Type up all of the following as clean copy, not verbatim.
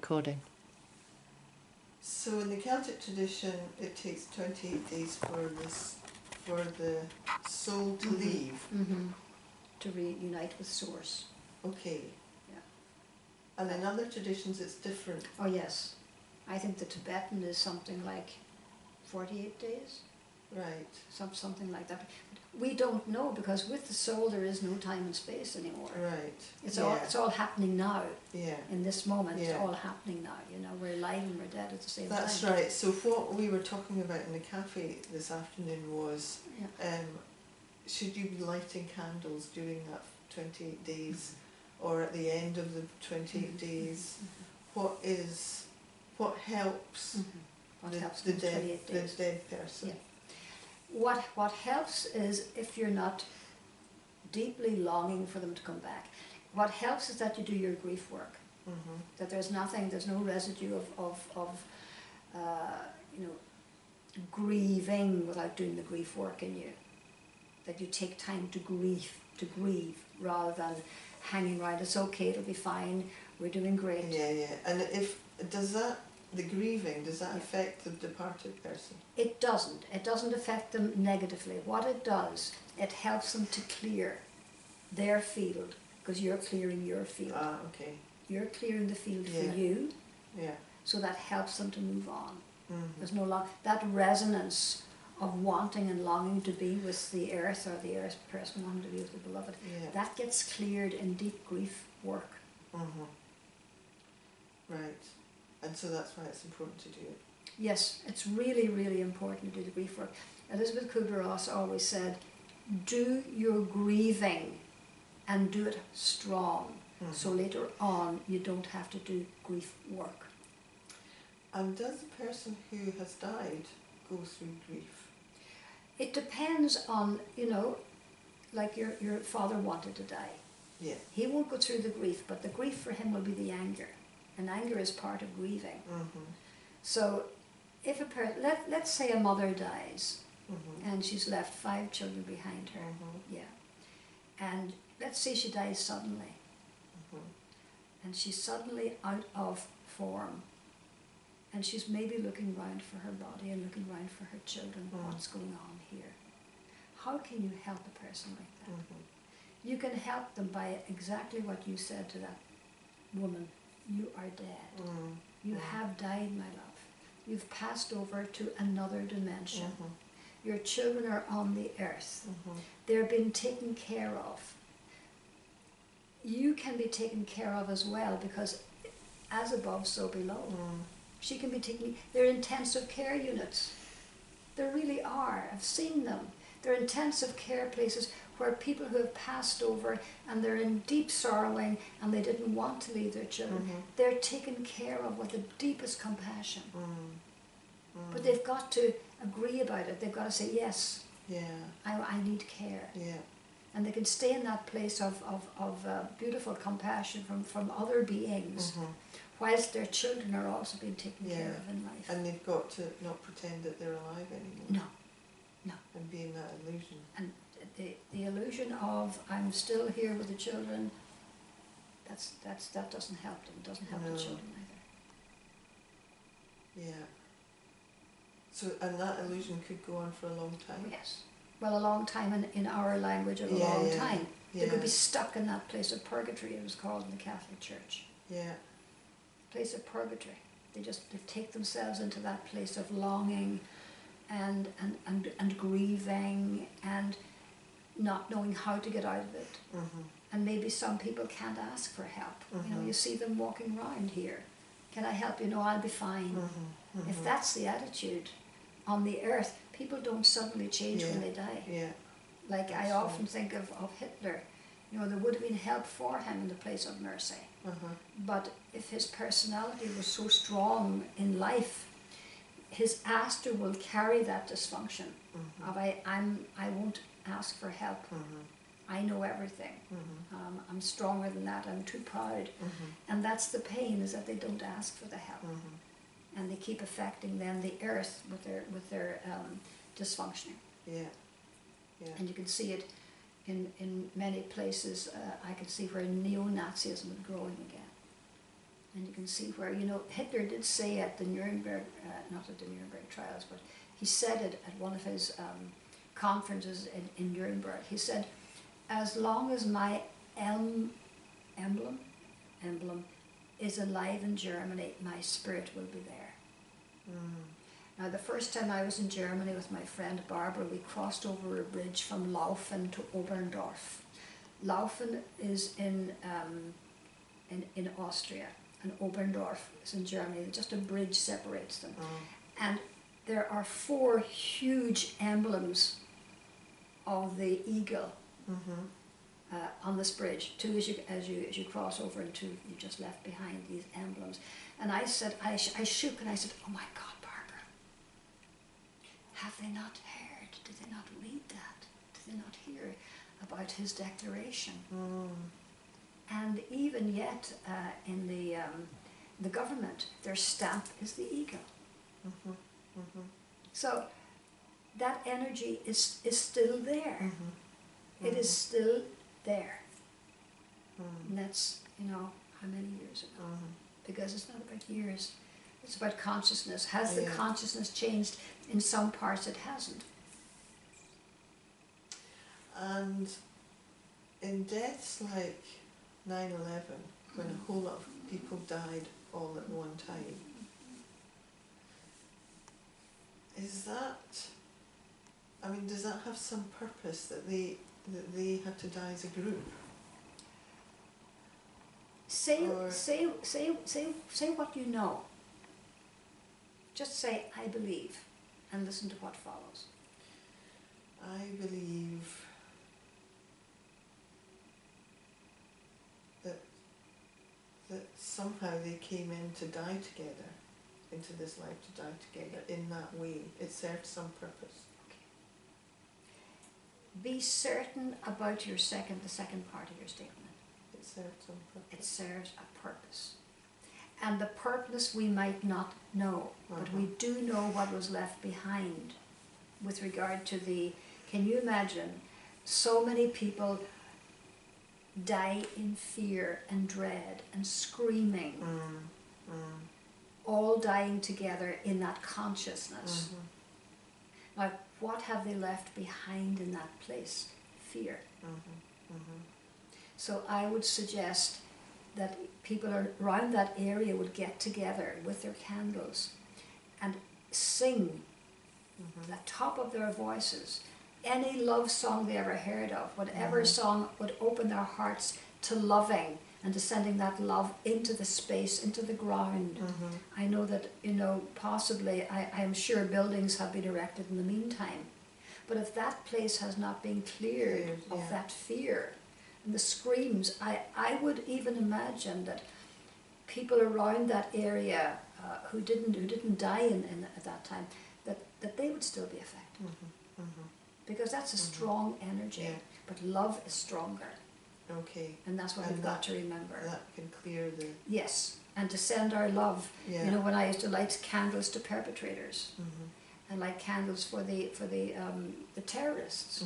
recording. So in the Celtic tradition, it takes 28 days for the soul to leave. To reunite with Source. Okay. Yeah. And in other traditions, it's different. Oh yes, I think the Tibetan is something like 48 days. Right. Something like that. We don't know, because with the soul there is no time and space anymore. Right. It's all happening now. Yeah. In this moment, Yeah. it's all happening now. You know, we're alive and we're dead at the same time. That's right. So what we were talking about in the cafe this afternoon was, should you be lighting candles during that 28 days, or at the end of the 28 days? What helps? What helps the in 28 days? The dead person. Yeah. What helps is if you're not deeply longing for them to come back. What helps is that you do your grief work. That there's no residue of grieving without doing the grief work in you. That you take time to grieve rather than hanging around. It's okay, it'll be fine, we're doing great. Yeah. And the grieving, does that affect the departed person? It doesn't. It doesn't affect them negatively. What it does, it helps them to clear their field, because you're clearing your field. Ah, okay. You're clearing the field for you. Yeah. So that helps them to move on. There's no that resonance of wanting and longing to be with the earth, or the earth person wanting to be with the beloved. Yeah. That gets cleared in deep grief work. Right. And so that's why it's important to do it. Yes, it's really, really important to do the grief work. Elizabeth Kubler-Ross always said, do your grieving and do it strong, so later on you don't have to do grief work. And does the person who has died go through grief? It depends on, like your father wanted to die. Yeah. He won't go through the grief, but the grief for him will be the anger. And anger is part of grieving. So if let's say a mother dies, and she's left 5 children behind her, and let's say she dies suddenly, and she's suddenly out of form, and she's maybe looking round for her body and looking round for her children, what's going on here? How can you help a person like that? You can help them by exactly what you said to that woman. You are dead. You have died, my love. You've passed over to another dimension. Your children are on the earth. They're being taken care of. You can be taken care of as well, because as above, so below. She can be taken. They're intensive care units. There really are. I've seen them. They're intensive care places where people who have passed over and they're in deep sorrowing and they didn't want to leave their children, they're taken care of with the deepest compassion. But they've got to agree about it. They've got to say, yes, I need care. And they can stay in that place of beautiful compassion from other beings, whilst their children are also being taken care of in life. And they've got to not pretend that they're alive anymore. No. And be in that illusion. And the illusion of I'm still here with the children, that doesn't help them. It doesn't help the children either. Yeah. So, and that illusion could go on for a long time? Yes. Well, a long time in our language, a long time. They could be stuck in that place of purgatory, it was called in the Catholic Church. Yeah. Place of purgatory. They take themselves into that place of longing and grieving and not knowing how to get out of it. And maybe some people can't ask for help. You see them walking around here. Can I help you? No, I'll be fine. If that's the attitude on the earth, people don't suddenly change when they die. Like I often think of Hitler. There would have been help for him in the place of mercy. But if his personality was so strong in life, his astral will carry that dysfunction of I won't ask for help. I know everything. I'm stronger than that. I'm too proud. And that's the pain, is that they don't ask for the help. And they keep affecting then the earth with their dysfunctioning. And you can see it in many places. I can see where neo-Nazism is growing again. And you can see where, you know, Hitler did say at the Nuremberg, not at the Nuremberg trials, but he said it at one of his conferences in Nuremberg. He said, as long as my emblem is alive in Germany, my spirit will be there. Now, the first time I was in Germany with my friend Barbara, we crossed over a bridge from Laufen to Oberndorf. Laufen is in Austria, and Oberndorf is in Germany. Just a bridge separates them. And there are 4 huge emblems of the eagle on this bridge. 2 as you cross over, and 2 you just left behind, these emblems. And I said, I shook, and I said, oh my God, Barbara, have they not heard? Did they not read that? Did they not hear about his declaration? And even yet, in the government, their stamp is the eagle. So that energy is still there. It is still there. And that's, you know, how many years ago? Because it's not about years. It's about consciousness. Has the consciousness changed? In some parts it hasn't. And in deaths like 9/11, when a whole lot of people died all at one time, is that, I mean, does that have some purpose, that they had to die as a group? Say what you know. Just say, I believe, and listen to what follows. I believe that somehow they came in to die together, into this life to die together in that way. It served some purpose. Be certain about the second part of your statement. It served some purpose. It serves a purpose. And the purpose we might not know, but we do know what was left behind with regard to can you imagine so many people die in fear and dread and screaming, all dying together in that consciousness. Now, what have they left behind in that place? Fear. So I would suggest that people around that area would get together with their candles and sing at the top of their voices any love song they ever heard of, whatever song would open their hearts to loving and to sending that love into the space, into the ground. I know that, you know, possibly, I'm sure buildings have been erected in the meantime, but if that place has not been cleared of that fear and the screams, I would even imagine that people around that area who didn't die at that time, that they would still be affected. Because that's a strong energy, but love is stronger. Okay. And that's what we've got to remember. That can clear the... Yes, and to send our love. You know, when I used to light candles to perpetrators, and light candles for the terrorists.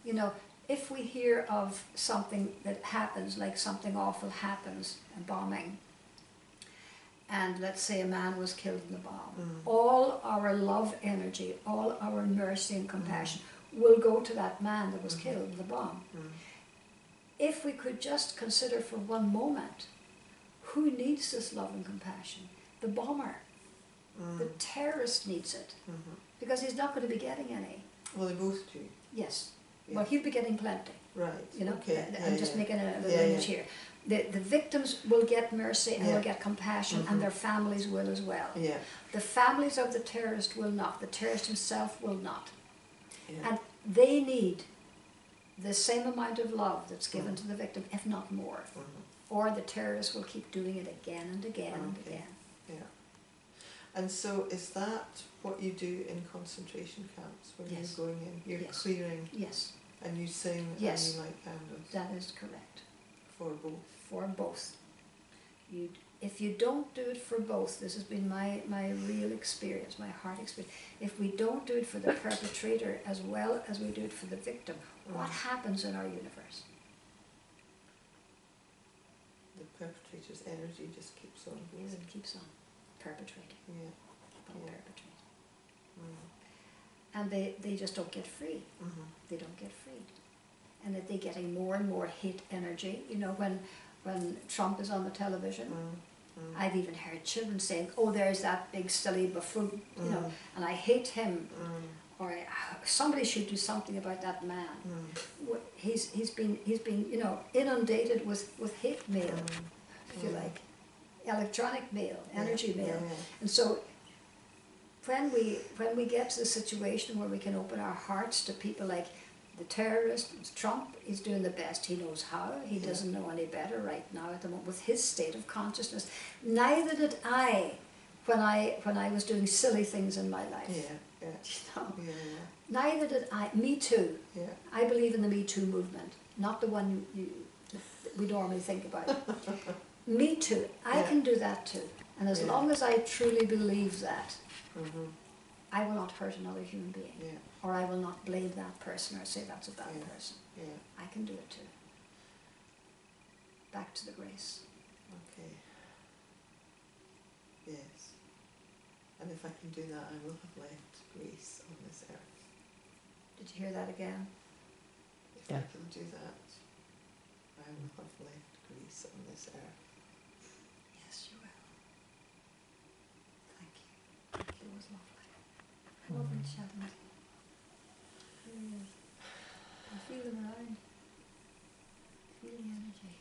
You know, if we hear of something that happens, like something awful happens, a bombing, and let's say a man was killed in the bomb, all our love energy, all our mercy and compassion will go to that man that was killed in the bomb. If we could just consider for one moment, who needs this love and compassion? The bomber. The terrorist needs it, because he's not going to be getting any. Well, they both do. Yes. Well, he'll be getting plenty. Right. You know, okay. I'm just making a little image here. The victims will get mercy and will get compassion, and their families will as well. The families of the terrorist will not. The terrorist himself will not. And they need the same amount of love that's given to the victim, if not more. Or the terrorist will keep doing it again and again and again. And so is that what you do in concentration camps when you're going in? You're clearing? Yes. And you sing and you light candles? That is correct. For both? For both. If you don't do it for both, this has been my real experience, my heart experience, if we don't do it for the perpetrator as well as we do it for the victim, what happens in our universe? The perpetrator's energy just on going. Yes, it keeps on perpetrating. Yeah. Keep on Yeah. perpetrating. Mm. And they just don't get free. Mm-hmm. They don't get freed. And that they're getting more and more hate energy. You know, when Trump is on the television, I've even heard children saying, "Oh, there's that big silly buffoon," you know, and I hate him. Or somebody should do something about that man. He's been you know, inundated with hate mail, if you like, electronic mail, energy mail, and so when we get to the situation where we can open our hearts to people like the terrorist Trump, is doing the best he knows how. He doesn't know any better right now at the moment with his state of consciousness. Neither did I when I was doing silly things in my life. Yeah. Yeah. You know? Yeah. Neither did I. Me Too. Yeah. I believe in the Me Too movement, not the one we normally think about. Me Too. I can do that too. And as long as I truly believe that, I will not hurt another human being. Yeah. Or I will not blame that person or say that's a bad person. Yeah. I can do it too. Back to the grace. Okay. Yes. And if I can do that, I will have left grace on this earth. Did you hear that again? If I can do that, I will have left grace on this earth. Yes, you will. Thank you. Thank you. It was lovely. Lovely chatting. It really is. I feel them around. Feel the energy.